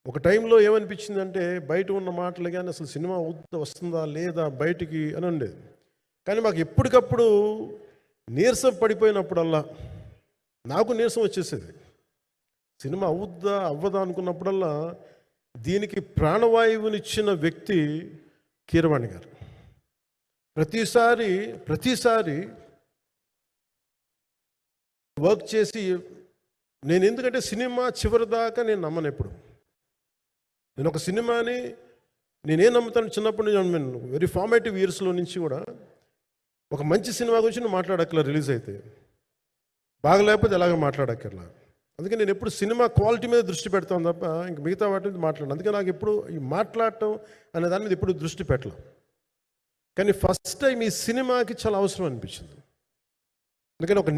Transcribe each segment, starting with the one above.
ఒక టైంలో ఏమనిపించిందంటే బయట ఉన్న మాటలు కానీ అసలు సినిమా వస్తుందా లేదా బయటికి అని ఉండేది. కానీ మాకు ఎప్పటికప్పుడు నీరసం పడిపోయినప్పుడల్లా నాకు నీరసం వచ్చేసేది. సినిమా అవుద్దా అవ్వదా అనుకున్నప్పుడల్లా దీనికి ప్రాణవాయువునిచ్చిన వ్యక్తి కీరవాణి గారు. ప్రతిసారి వర్క్ చేసి నేను ఎందుకంటే సినిమా చివరి దాకా నేను నమ్మను. ఎప్పుడు నేను ఒక సినిమాని నేనేం నమ్ముతాను, చిన్నప్పటి నుంచి వెరీ ఫార్మేటివ్ ఇయర్స్లో నుంచి కూడా ఒక మంచి సినిమా గురించి నువ్వు మాట్లాడక్కర్లా, రిలీజ్ అయితే బాగలేకపోతే ఎలాగ మాట్లాడక్కర్లా. అందుకే నేను ఎప్పుడు సినిమా క్వాలిటీ మీద దృష్టి పెడతాను తప్ప ఇంక మిగతా వాటి మీద మాట్లాడను. అందుకే నాకు ఎప్పుడు ఈ మాట్లాడటం అనే దాని మీద ఎప్పుడు దృష్టి పెట్టలేం. కానీ ఫస్ట్ టైం ఈ సినిమాకి చాలా అవసరం అనిపించింది. అందుకని ఒక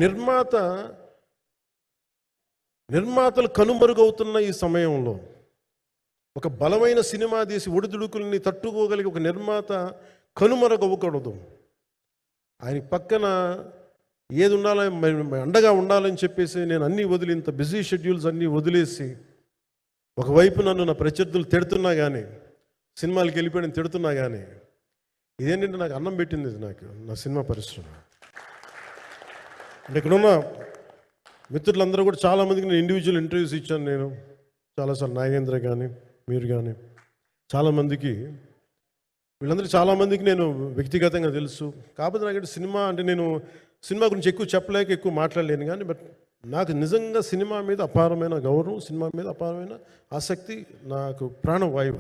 నిర్మాతలు కనుమరుగవుతున్న ఈ సమయంలో ఒక బలమైన సినిమా తీసి ఒడిదుడుకుల్ని తట్టుకోగలిగి ఒక నిర్మాత కనుమరుగవ్వకూడదు. ఆయన పక్కన ఏది ఉండాలని అండగా ఉండాలని చెప్పేసి నేను అన్నీ వదిలి, ఇంత బిజీ షెడ్యూల్స్ అన్నీ వదిలేసి, ఒకవైపు నన్ను నా ప్రత్యర్థులు తిడుతున్నా కానీ, సినిమాలకు వెళ్ళిపోయిన తిడుతున్నా కానీ, ఇదేంటంటే నాకు అన్నం పెట్టింది ఇది నాకు నా సినిమా పరిశ్రమ. అంటే ఇక్కడున్న మిత్రులందరూ కూడా చాలామందికి నేను ఇండివిజువల్ ఇంటర్వ్యూస్ ఇచ్చాను. నేను చాలాసార్లు నాగేంద్ర కానీ మీరు కానీ చాలామందికి, వీళ్ళందరూ చాలామందికి నేను వ్యక్తిగతంగా తెలుసు. కాకపోతే నాకంటే సినిమా అంటే నేను సినిమా గురించి ఎక్కువ చెప్పలేక ఎక్కువ మాట్లాడలేను. కానీ బట్ నాకు నిజంగా సినిమా మీద అపారమైన గౌరవం, సినిమా మీద అపారమైన ఆసక్తి, నాకు ప్రాణవాయువు.